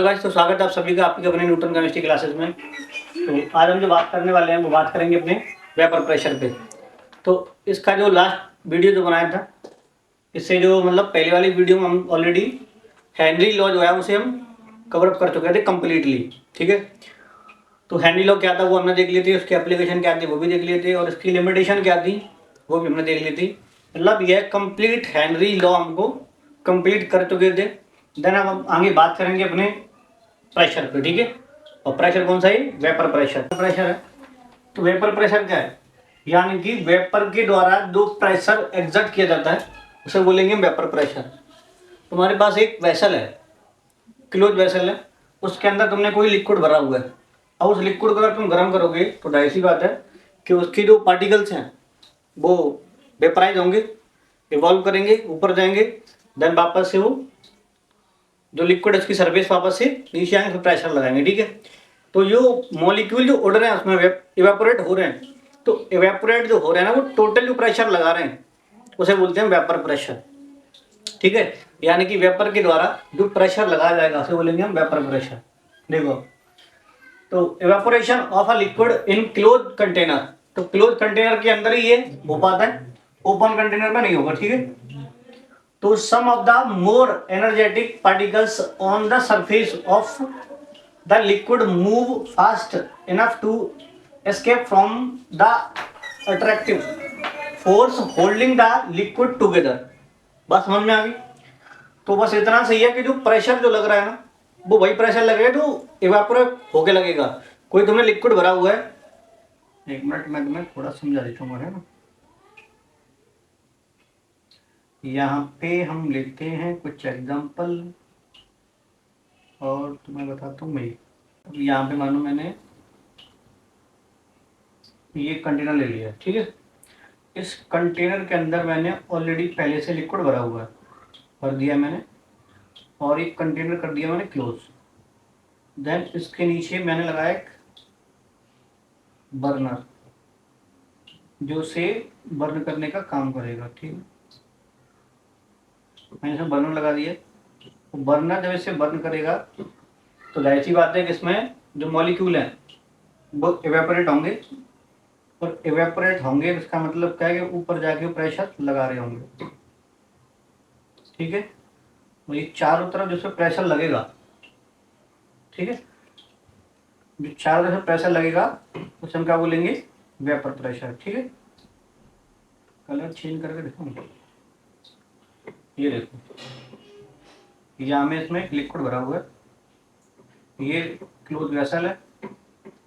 Hello guys, तो स्वागत है आप सभी का आपकी अपने न्यूटन केमिस्ट्री क्लासेस में। तो आज हम जो बात करने वाले हैं वो बात करेंगे अपने वेपर प्रेशर पे। तो इसका जो लास्ट वीडियो जो बनाया था, इससे जो मतलब पहले वाली वीडियो में हम ऑलरेडी हेनरी लॉ जो है उसे हम कवर अप कर चुके थे कम्प्लीटली। ठीक है, तो हेनरी लॉ क्या था वो हमने देख ली थी, उसकी एप्लीकेशन क्या थी वो भी देख लिए थे, और इसकी लिमिटेशन क्या थी वो भी हमने देख ली थी। मतलब यह कंप्लीट हेनरी लॉ हमको कंप्लीट कर चुके थे। देन अब हम आगे बात करेंगे अपने प्रेशर पे। ठीक है, और प्रेशर कौन सा है? वेपर प्रेशर है। तो वेपर प्रेशर क्या है? यानी कि वेपर के द्वारा जो प्रेशर एग्जर्ट किया जाता है उसे बोलेंगे वेपर प्रेशर। तुम्हारे पास एक वेसल है, क्लोज वेसल है, उसके अंदर तुमने कोई लिक्विड भरा हुआ है। अब उस लिक्विड को अगर तुम गर्म करोगे तो जाहिर सी बात है कि उसकी जो पार्टिकल्स हैं वो वेपराइज होंगे, इवॉल्व करेंगे, ऊपर जाएंगे, देन वापस से वो जो लिक्विड है उसकी सरफेस वापस से नीचे आएंगे, फिर प्रेशर लगाएंगे। ठीक है, तो जो मॉलिक्यूल जो उड़ रहे हैं उसमें इवेपोरेट हो रहे हैं, तो इवेपोरेट जो हो रहे हैं ना वो टोटल जो प्रेशर लगा रहे हैं उसे बोलते हैं वेपर प्रेशर। ठीक है, यानी कि वेपर के द्वारा जो प्रेशर लगाया जाएगा उसे बोलेंगे हम वेपर प्रेशर। देखो, तो evaporation of a liquid in close container, तो क्लोज कंटेनर के अंदर ही ये हो पाता है, ओपन कंटेनर में नहीं होगा। ठीक है, तो some of the more energetic particles on the surface of the liquid move fast enough to escape from the attractive force holding the liquid together। बस समझ में आ गई? तो बस इतना सही है कि जो प्रेशर जो लग रहा है ना वो वही प्रेशर लगेगा जो इवेपोरेट होके लगेगा। कोई तुमने लिक्विड भरा हुआ है, एक मिनट में तुम्हें थोड़ा समझा देता हूँ है ना। यहाँ पे हम लेते हैं कुछ एग्जांपल और तुम्हें बताता हूँ मैं। अब यहाँ पे मानो मैंने ये कंटेनर ले लिया, ठीक है। इस कंटेनर के अंदर मैंने ऑलरेडी पहले से लिक्विड भरा हुआ है, भर दिया मैंने, और एक कंटेनर कर दिया मैंने क्लोज। देन इसके नीचे मैंने लगाया एक बर्नर जो से बर्न करने का काम करेगा। ठीक है, मैंने इसमें बर्नर लगा दिया। तो बर्नर जब इसे बर्न करेगा तो जाहिर सी बात है कि इसमें जो मॉलिक्यूल हैं वो इवेपोरेट होंगे, और इवेपोरेट होंगे इसका मतलब क्या है कि ऊपर जाके प्रेशर लगा रहे होंगे। ठीक है, तो ये चारों तरफ जिसमें प्रेशर लगेगा, ठीक है, जो चारों तरफ प्रेशर लगेगा उसे हम क्या बोलेंगे? Vapour pressure. ठीक है, कलर चेंज करके दिखाऊंगा। ये देखो, यहाँ में इसमें लिक्विड भरा हुआ है, ये क्लोज वेसल है,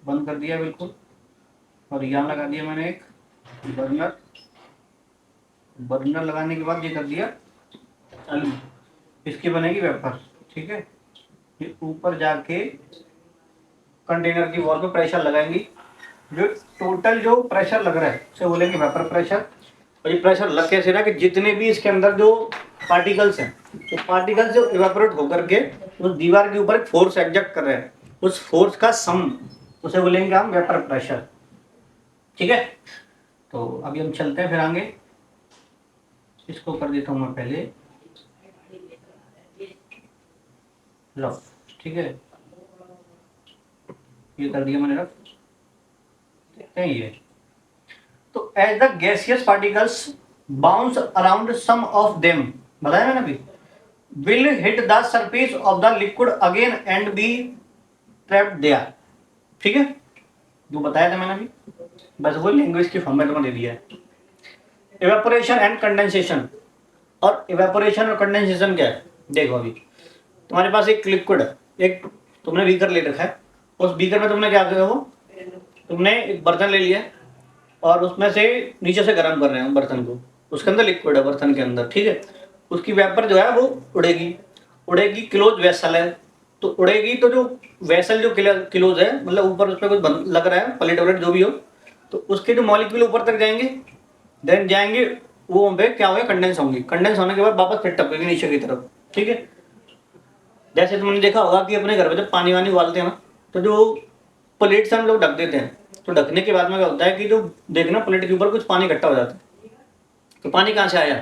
बंद कर दिया बिल्कुल, और यहाँ लगा दिया मैंने एक बर्नर। बर्नर लगाने के बाद ये कर दिया चालू, इसकी बनेगी वेपर। ठीक है, ये ऊपर जाके कंटेनर की वॉल पे प्रेशर लगाएंगी, जो टोटल जो प्रेशर लग रहा है उसे बोलेंगे वेपर प्रेशर। और ये प्रेशर लग कैसे रहा है कि जितने भी इसके अंदर जो पार्टिकल्स हैं तो पार्टिकल्स जो इवेपोरेट होकर के उस दीवार के ऊपर एक फोर्स एग्जर्ट कर रहे हैं, उस फोर्स का सम उसे बोलेंगे हम वेपर प्रेशर। ठीक है, तो अभी हम चलते हैं फिर आगे। इसको कर देता हूँ मैं पहले रफ। ठीक है, ये कर दिया मैंने रफ, देखते हैं ये। तो as the gaseous particles bounce around some of them, बताया मैंने अभी, will hit the surface of the liquid again and be trapped there. ठीक है, जो बताया था मैंने अभी, बस वो लैंग्वेज के फॉर्मेट में दे दिया है। इवेपोरेशन एंड कंडेंसेशन, और इवेपोरेशन और कंडेंसेशन क्या है? देखो, अभी तुम्हारे पास एक लिक्विड है, एक तुमने बीकर ले रखा है, उस बीकर में तुमने क्या किया, वो तुमने एक बर्तन ले लिया और उसमें से नीचे से गर्म कर रहे हैं बर्तन को, उसके अंदर लिक्विड है बर्तन के अंदर। ठीक है, उसकी वेपर जो है वो उड़ेगी, उड़ेगी, क्लोज वेसल है तो उड़ेगी, तो जो वेसल जो क्लोज है मतलब ऊपर उस पर कुछ लग रहा है, प्लेट वलेट जो भी हो, तो उसके जो मॉलिक्यूल ऊपर तक जाएंगे, देन जाएंगे वो पे क्या होगा, कंडेंस होंगी। कंडेंस होने के बाद वापस फिर टपकेगी नीचे की तरफ। ठीक है, जैसे तुमने देखा होगा कि अपने घर में जब पानी वानी उबालते हैं ना तो जो प्लेट से हम लोग ढक देते हैं, तो ढकने के बाद में क्या होता है कि जो देखना प्लेट के ऊपर कुछ पानी इकट्ठा हो जाता है। तो पानी कहाँ से आया?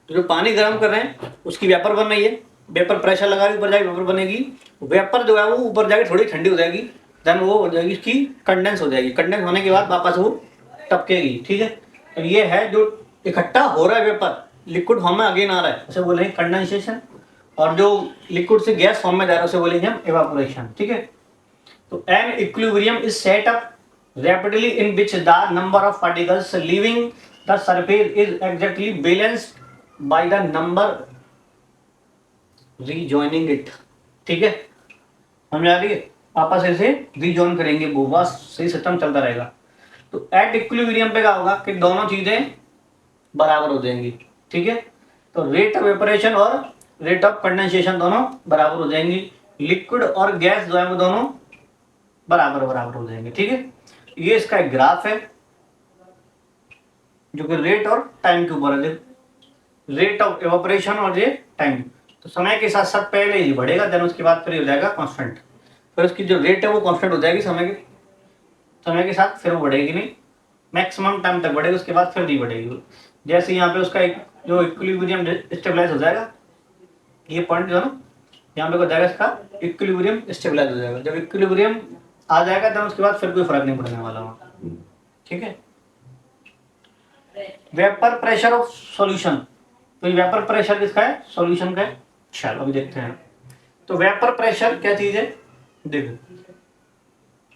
तो जो पानी गर्म कर रहे हैं उसकी वेपर बन रही है, वेपर प्रेशर लगाएगी, ऊपर जाके वेपर बनेगी, वेपर जो है वो ऊपर जाके थोड़ी ठंडी हो जाएगी, देन वो हो जाएगी इसकी कंडेंस हो जाएगी, कंडेंस होने के बाद वापस वो टपकेगी। ठीक है, तो ये है जो इकट्ठा हो रहा है वेपर, लिक्विड फॉर्म में अगेन आ रहा है, उसे बोलेंगे कंडेंसेशन, और जो लिक्विड से गैस फॉर्म में जा रहा है उसे बोलेंगे हम एवापोरेशन। ठीक है, तो an equilibrium is set up rapidly in which the number of particles leaving the surface is exactly balanced by the number rejoining it। ठीक है, समझ आ रही है, आपस ऐसे रिजॉइन करेंगे वो, बस सही सिस्टम चलता रहेगा। तो एट इक्विलिब्रियम पे क्या होगा कि दोनों चीजें बराबर हो जाएंगी। ठीक है, तो रेट ऑफ वेपोरेशन और रेट ऑफ कंडेंसेशन दोनों बराबर हो जाएंगी, लिक्विड और गैस जो है वो दोनों बराबर बराबर हो जाएंगे। ठीक है, ये इसका एक ग्राफ है जो कि रेट और टाइम के ऊपर है, रेट ऑफ एवापोरेशन और ये टाइम। तो समय के साथ साथ पहले ही बढ़ेगा, देन उसके बाद फिर हो जाएगा कांस्टेंट, फिर उसकी जो रेट है वो कांस्टेंट हो जाएगी समय के साथ, फिर वो बढ़ेगी नहीं, मैक्सिमम टाइम तक बढ़ेगी, उसके बाद फिर नहीं बढ़ेगी। जैसे यहाँ पे उसका एक जो इक्विलिब्रियम स्टेबलाइज हो जाएगा, ये पॉइंट जो है ना यहाँ पे हो जाएगा इसका इक्विलिब्रियम स्टेबलाइज हो जाएगा, जब इक्विलिब्रियम आ जाएगा तब उसके बाद फिर कोई फर्क नहीं पड़ने वाला वहां। ठीक है, वेपर प्रेशर ऑफ सॉल्यूशन, तो ये वेपर प्रेशर किसका है, सॉल्यूशन का है। चलो अभी देखते हैं, तो वेपर प्रेशर क्या चीज है, देखो,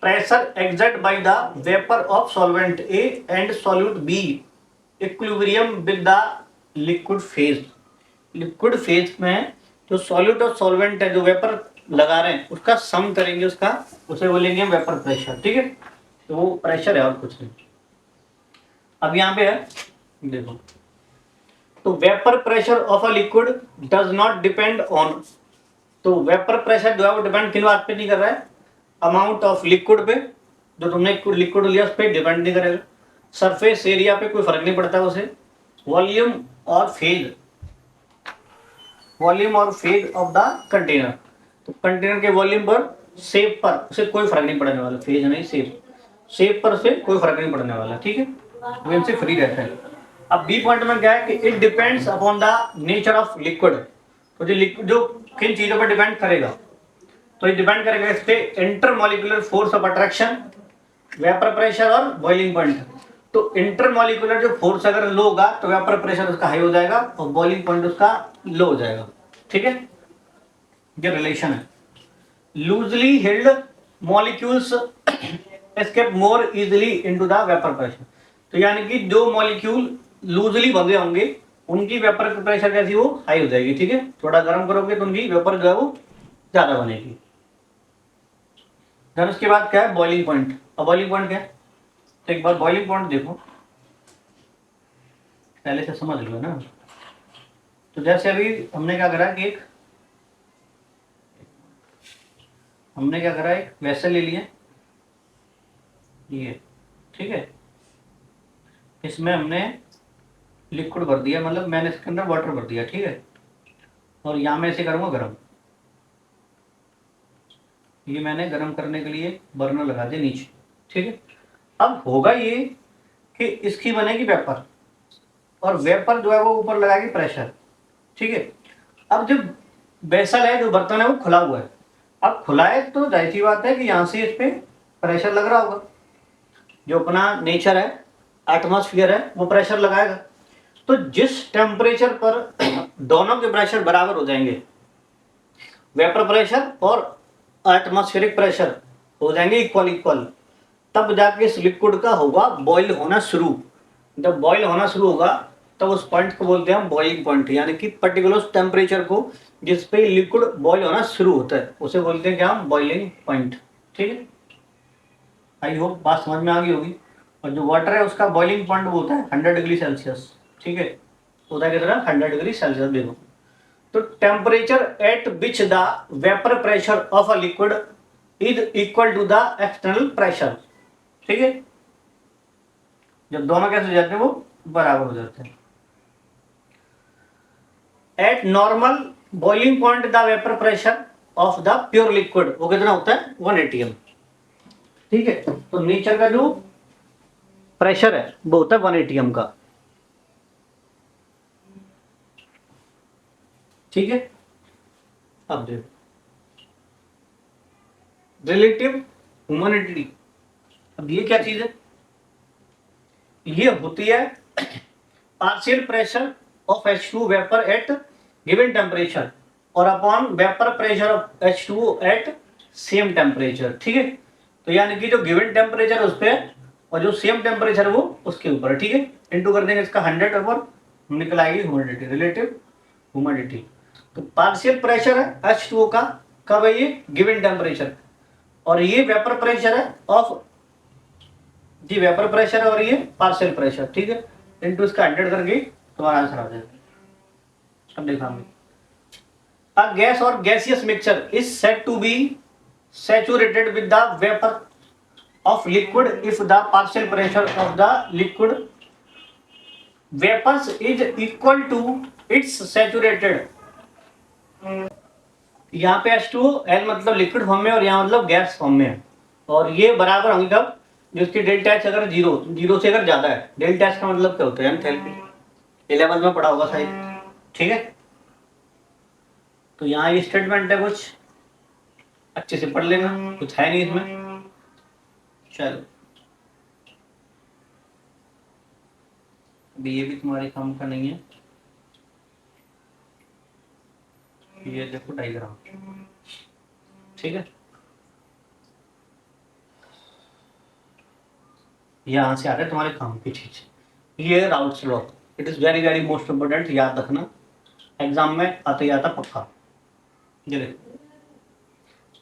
pressure exert by the vapour of solvent A and solute B equilibrium with the liquid phase. Liquid phase में जो सॉल्यूट और सॉल्वेंट है, जो वेपर लगा रहे हैं उसका सम करेंगे, उसका उसे बोलेंगे हम वेपर प्रेशर। ठीक है, तो वो प्रेशर है और कुछ नहीं। अब यहाँ पे है देखो, तो vapour pressure of a liquid does not depend on, तो वेपर प्रेशर जो है वो डिपेंड किन बात पे नहीं कर रहा है, अमाउंट ऑफ लिक्विड पे, जो तुमने लिक्विड लिया उस पर डिपेंड नहीं करेगा, सरफेस एरिया पे कोई फर्क नहीं पड़ता उसे, वॉल्यूम और फेज, वॉल्यूम और फेज ऑफ द कंटेनर, तो कंटेनर के वॉल्यूम पर, शेप पर उसे कोई फर्क नहीं पड़ने वाला, फेज नहीं शेप पर उसे कोई फर्क नहीं पड़ने वाला। ठीक है, वो इनसे फ्री रहता है। अब बी पॉइंट में क्या है कि it depends upon the nature of liquid, तो जो लिक्विड जो किन चीजों पर डिपेंड करेगा, तो ये डिपेंड करेगा इस पे intermolecular force of attraction, vapour pressure और बॉइलिंग पॉइंट। तो इंटरमॉलिक्यूलर जो फोर्स अगर लो होगा तो वेपर प्रेशर उसका हाई हो जाएगा और बॉइलिंग पॉइंट उसका लो हो जाएगा। ठीक है, ये रिलेशन है। Loosely healed molecules escape more easily into the vapour pressure, तो यानी कि जो मॉलिक्यूल लूजली बंधे होंगे उनकी वेपर प्रेशर कैसी वो हाई हो जाएगी। ठीक है, थोड़ा गर्म करोगे तो उनकी वेपर जो है वो ज्यादा बनेगी। फिर उसके बाद क्या है बॉइलिंग पॉइंट। अब बॉइलिंग पॉइंट क्या है, तो एक बार बॉइलिंग पॉइंट देखो, पहले से समझ लो ना। तो जैसे अभी हमने क्या करा कि एक वेसल ले लिया ये, ठीक है, इसमें हमने लिक्विड भर दिया, मतलब मैंने इसके अंदर वाटर भर दिया। ठीक है, और यहाँ मैं इसे करूँगा गर्म, ये मैंने गर्म करने के लिए बर्नर लगा दिया नीचे। ठीक है, अब होगा ये कि इसकी बनेगी वेपर, और वेपर जो है वो ऊपर लगाएगी प्रेशर। ठीक है, अब जब वेसल है, जो बर्तन है वो खुला हुआ है, अब खुला है तो जाहिर सी बात है कि यहाँ से इस पे प्रेशर लग रहा होगा, जो अपना नेचर है एटमॉस्फेयर है वो प्रेशर लगाएगा। तो जिस टेम्परेचर पर दोनों के प्रेशर बराबर हो जाएंगे, वेपर प्रेशर और एटमॉस्फेरिक प्रेशर हो जाएंगे इक्वल, तब जाके इस लिक्विड का होगा बॉईल होना शुरू। जब बॉईल होना शुरू होगा तब उस पॉइंट को बोलते हैं हम बॉइलिंग पॉइंट, यानी कि पर्टिकुलर टेम्परेचर को जिस पे लिक्विड बॉईल होना शुरू होता है उसे बोलते हैं क्या हम बॉइलिंग पॉइंट। ठीक है, आई होप बात समझ में आ गई होगी। और जो वाटर है उसका बॉइलिंग पॉइंट वो होता है 100 डिग्री सेल्सियस। ठीक है, होता है कितना 100 डिग्री सेल्सियस। देखो, तो temperature at which the vapour pressure of a liquid is equal to the external pressure. ठीक है, जब दोनों कैसे हो जाते हैं वो बराबर हो जाते हैं। Eight normal boiling point the vapour pressure of the pure liquid वो कितना होता है 1 atm। ठीक है, तो नेचर का जो प्रेशर है वो होता है 1 atm का। ठीक है, अब देखो रिलेटिव ह्यूमिडिटी, अब ये क्या चीज है, ये होती है partial pressure of H2 vapour at given temperature और upon vapour pressure of H2 at same temperature. ठीक है, तो यानी कि जो गिवन टेम्परेचर उस पे और जो सेम टेम्परेचर वो उसके ऊपर है। ठीक है, इनटू कर देंगे इसका 100 और निकल आएगी ह्यूमिडिटी, रिलेटिव ह्यूमिडिटी। तो पार्शियल प्रेशर है H2O का, कब है ये, गिवन टेम्परेचर, और ये वेपर प्रेशर है ऑफ, जी वेपर प्रेशर और ये पार्शियल प्रेशर। ठीक है, इनटू इसका 100 करके तुम्हारा आंसर आ जाएगा। अब देखा हमने a gas or gaseous mixture is said to be saturated with the vapor of liquid if the partial pressure of the liquid vapors is equal to its saturated। यहाँ पे H2O L मतलब liquid form में और यहाँ मतलब gas form में है, और ये बराबर होंगे कब, जो इसकी डेल्टा एच अगर जीरो से अगर ज्यादा है। डेल्टा एच का मतलब क्या होता है, एंथैल्पी, 11 में पढ़ा होगा शायद। ठीक है, तो यहाँ ये स्टेटमेंट है, कुछ अच्छे से पढ़ लेना, कुछ है नहीं इसमें। चलो अभी ये भी तुम्हारे काम का नहीं है, ये देखो डायग्राम। ठीक है, यहाँ से आ रहा है तुम्हारे काम की चीज, ये Raoult's law. It is very very most important, याद रखना, एग्जाम में आते ही आता पक्का।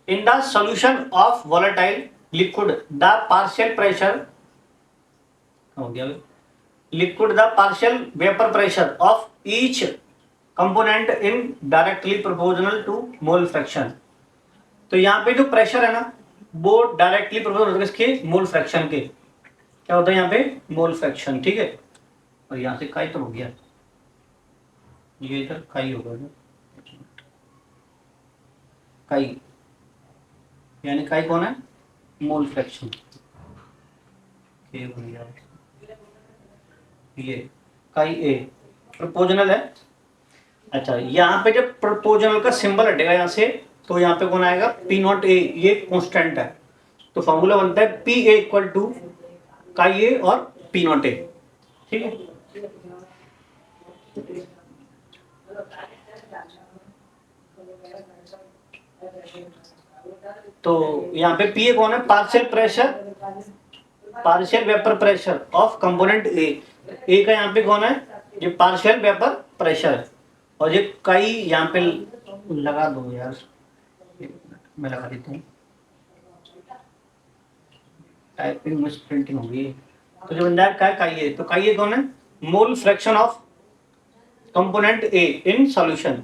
In the solution of volatile liquid, the partial pressure हो गया, liquid the partial vapor pressure of each component in directly proportional to mole fraction। तो यहाँ पे जो प्रेशर है ना वो डायरेक्टली प्रोपोर्शनल होता है इसके मोल फ्रैक्शन के। क्या होता है यहाँ पे, मोल फ्रैक्शन। ठीक है, और यहाँ से काई तो हो गया, ये इधर काई होगा ना, काई यानी काई कौन है, मोल फ्रैक्शन, बन गया ये काई ए, प्रोपोर्शनल है। अच्छा, यहाँ पे जब प्रोपोर्शनल का सिंबल हटेगा यहाँ से, तो यहाँ पे कौन आएगा, पी नॉट ए, ये कांस्टेंट है, तो फॉर्मूला बनता है पी ए इक्वल टू काई ए और पी नॉट ए। ठीक है, तो यहाँ पे पी ए कौन है, partial pressure, partial vapour pressure of component ए का यहाँ पे कौन है, ये पार्शियल वेपर प्रेशर है, और ये कई यहाँ पे लगा दो यार, मैं लगा देता हूँ, टाइपिंग में प्रिंटिंग होगी। तो जो बंदा है काई ए, तो काई ए कौन है, mole fraction of component A in solution,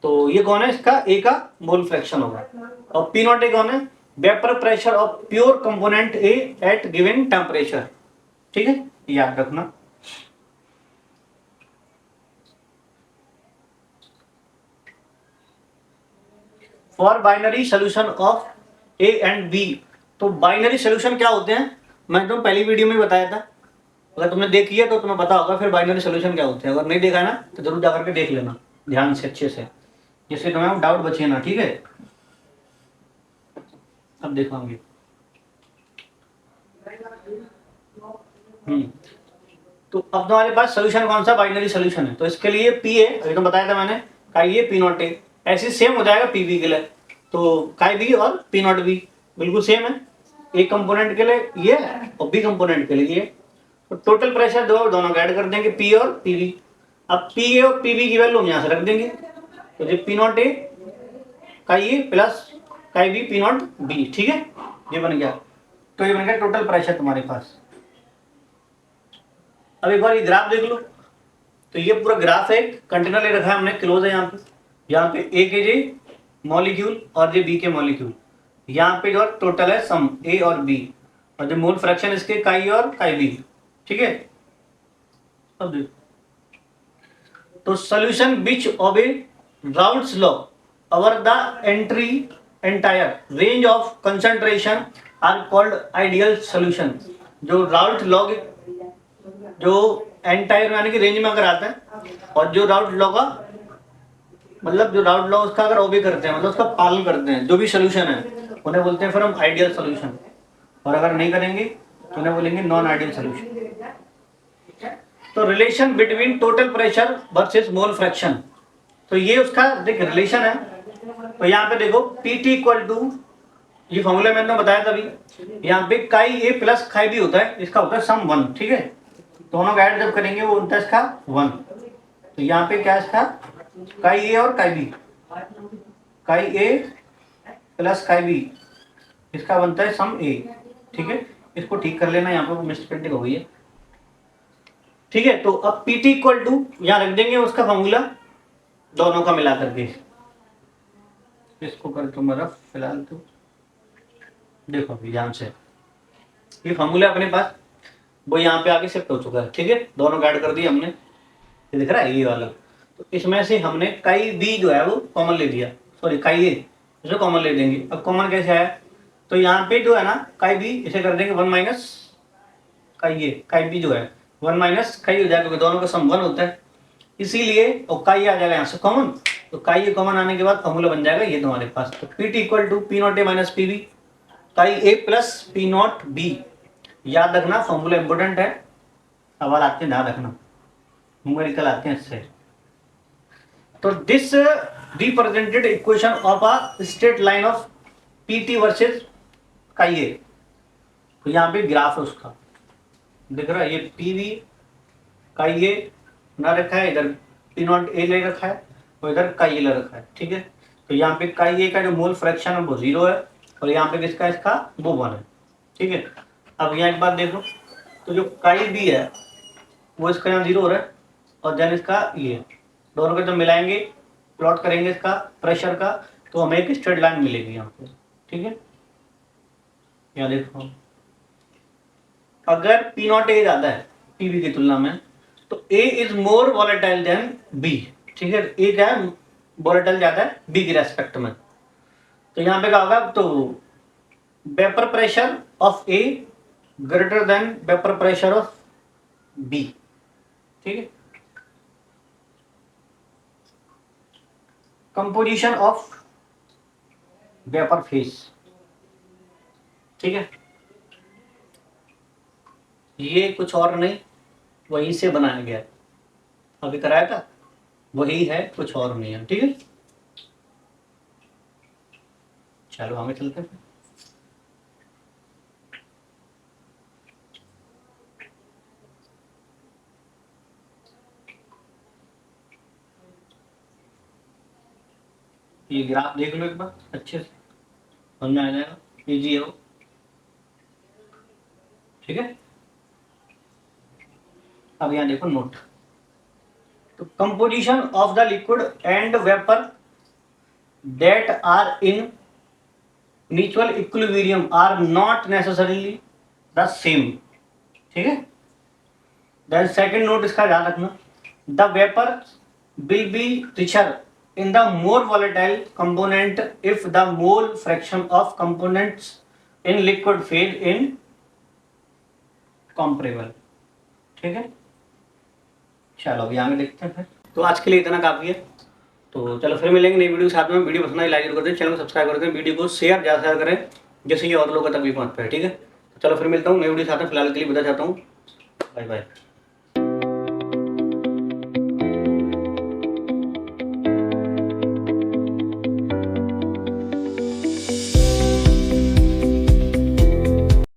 तो ये कौन है, इसका ए का मोल फ्रैक्शन होगा। और पी नॉट ए कौन है, vapour pressure of pure component A at given temperature. ठीक है, याद रखना। For binary solution of A and B, तो बाइनरी सोल्यूशन क्या होते हैं, मैं तुम पहली वीडियो में बताया था, अगर तुमने देखी है तो तुम्हें पता होगा फिर बाइनरी सोल्यूशन क्या होते हैं। अगर नहीं देखा है ना तो जरूर जाकर के देख लेना ध्यान से, अच्छे से, जिससे तुम्हें डाउट बचे ना। ठीक है, अब देखेंगे। तो अब तुम्हारे पास सोल्यूशन कौन सा, बाइनरी सोल्यूशन है, तो इसके लिए पी ए, अभी तो बताया था मैंने, काई ए पी नॉट ए, ऐसे सेम हो जाएगा पी बी के लिए, तो काई बी और पी नॉट बी बिल्कुल सेम है, ए कंपोनेंट के लिए ये और बी कंपोनेंट के लिए ये। तो टोटल प्रेशर दोनों का ऐड कर देंगे, पी और पी बी। अब पी ए और पी बी की वैल्यू हम यहाँ से रख देंगे, तो जो P not A chi A plus chi B P not B. ठीक है, ये बन गया, तो ये बन गया टोटल प्रेशर तुम्हारे पास। अब एक बार ये ग्राफ देख लो, तो ये पूरा ग्राफ है, कंटेनर ले रखा है हमने, क्लोज है यहाँ पे ए के जे मॉलिक्यूल और जे बी के मॉलिक्यूल, यहाँ पे जो टोटल है सम ए और बी, और जो मोल फ्रैक्शन इसके काई और काई बी। ठीक है, अब देखो, तो solution which obey Raoult's law over the entire range of concentration are called ideal solution. जो राउल्ट लॉ, जो एंटायर यानी कि रेंज में अगर आता है, और जो राउल्ट लॉ का मतलब जो राउट लॉ उसका अगर ओबे करते हैं, मतलब उसका पालन करते हैं, जो भी सोल्यूशन है उन्हें बोलते हैं फिर हम आइडियल सोल्यूशन, और अगर नहीं करेंगे तो उन्हें बोलेंगे नॉन आइडियल सोल्यूशन। तो relation between total pressure versus mole fraction, तो ये उसका देख रिलेशन है। तो यहाँ पे देखो PT इक्वल टू, ये फॉर्मूला मैंने बताया तभी, यहाँ पे काई ए प्लस काई बी होता है, इसका होता है सम 1, ठीक है। दोनों का ऐड जब करेंगे वो होता है इसका 1। तो यहाँ पे क्या है इसका काई ए और काई बी, काई ए प्लस काई बी, इसका बनता है सम ए, ठीक है। इसको ठीक कर लेना, यहाँ पे मिसप्रिंटिंग हो गई है, ठीक है। तो अब PT इक्वल टू यहाँ रख देंगे उसका फॉर्मूला दोनों का मिला करके, इसको कर तुम रफ फिलहाल तो देखो अभी ध्यान से, ये फॉर्मूला अपने पास वो यहाँ पे आके शिफ्ट हो चुका है, ठीक है। दोनों का ऐड कर दिया हमने, ये दिख रहा है ये वाला। तो इसमें से हमने काई बी जो है वो कॉमन ले दिया, सॉरी काई ए इसे कॉमन ले देंगे। अब कॉमन कैसे आया, तो यहाँ पे जो है ना काई बी इसे कर देंगे 1 माइनस काई ए, काई बी जो है 1 माइनस काई हो जाएगा क्योंकि दोनों का सम 1 होता है, इसीलिए और काई आ जाएगा यहाँ से कॉमन। तो काई ए कॉमन आने के बाद फॉर्मूला बन जाएगा ये तुम्हारे पास। तो PT equal to P not A minus P B, काई A plus P not B. याद रखना फॉर्मूला इंपोर्टेंट है, सवाल आते हैं, ध्यान रखना, न्यूमेरिकल आते हैं इससे। तो this represented equation of a straight line of PT versus काई ए। तो यहाँ पे ग्राफ है उसका, दिख रहा है ये PV काई ए ना रखा है, इधर पी नॉट ए ले रखा है और इधर काई ए ले रखा है, ठीक है। तो यहाँ पे काई ए का जो मोल फ्रैक्शन है वो 0 है और यहाँ पे किसका इसका वो 1 है, ठीक है। अब यहाँ एक बात देखो, तो जो काई बी है वो इसका यहाँ 0 हो रहा है और देन इसका ये, दोनों को जब मिलाएंगे प्लॉट करेंगे इसका प्रेशर का, तो हमें एक स्ट्रेट लाइन मिलेगी यहाँ पे, ठीक है। यहाँ देखो अगर पी नॉट ए ज्यादा है PV की तुलना में, तो A is more volatile than B, ठीक है। A क्या है वॉलेटाइल ज्यादा है B की रेस्पेक्ट में। तो यहाँ पे क्या होगा, तो vapour pressure of A greater than vapour pressure of B, ठीक है। कंपोजिशन ऑफ वेपर फेस, ठीक है। ये कुछ और नहीं वहीं से बनाया गया, अभी कराया था वही है, कुछ और नहीं है, ठीक है। चलो आगे चलते हैं। ये ग्राफ देख लो एक बार अच्छे से, समझ में आ जाएगा, इजी है वो, ठीक है। अब यहाँ देखो नोट, तो composition of the liquid and vapour that are in mutual equilibrium are not necessarily the same, ठीक है। देन सेकंड नोट इसका ध्यान रखना, the vapour will be richer in the more volatile component if the mole fraction of components in liquid phase in comparable, ठीक है। चलो अभी आगे देखते हैं फिर। तो आज के लिए इतना काफी है, तो चलो फिर मिलेंगे नई वीडियो के साथ में। वीडियो पसंद आई लाइक जरूर कर दें, चैनल को सब्सक्राइब कर दें, वीडियो को शेयर ज़्यादा से ज़्यादा करें जैसे ये और लोगों तक भी पहुंच पाए, ठीक है। तो चलो फिर मिलता हूँ नई वीडियो के साथ में, फिलहाल के लिए बता चाहता हूँ, बाय बाय।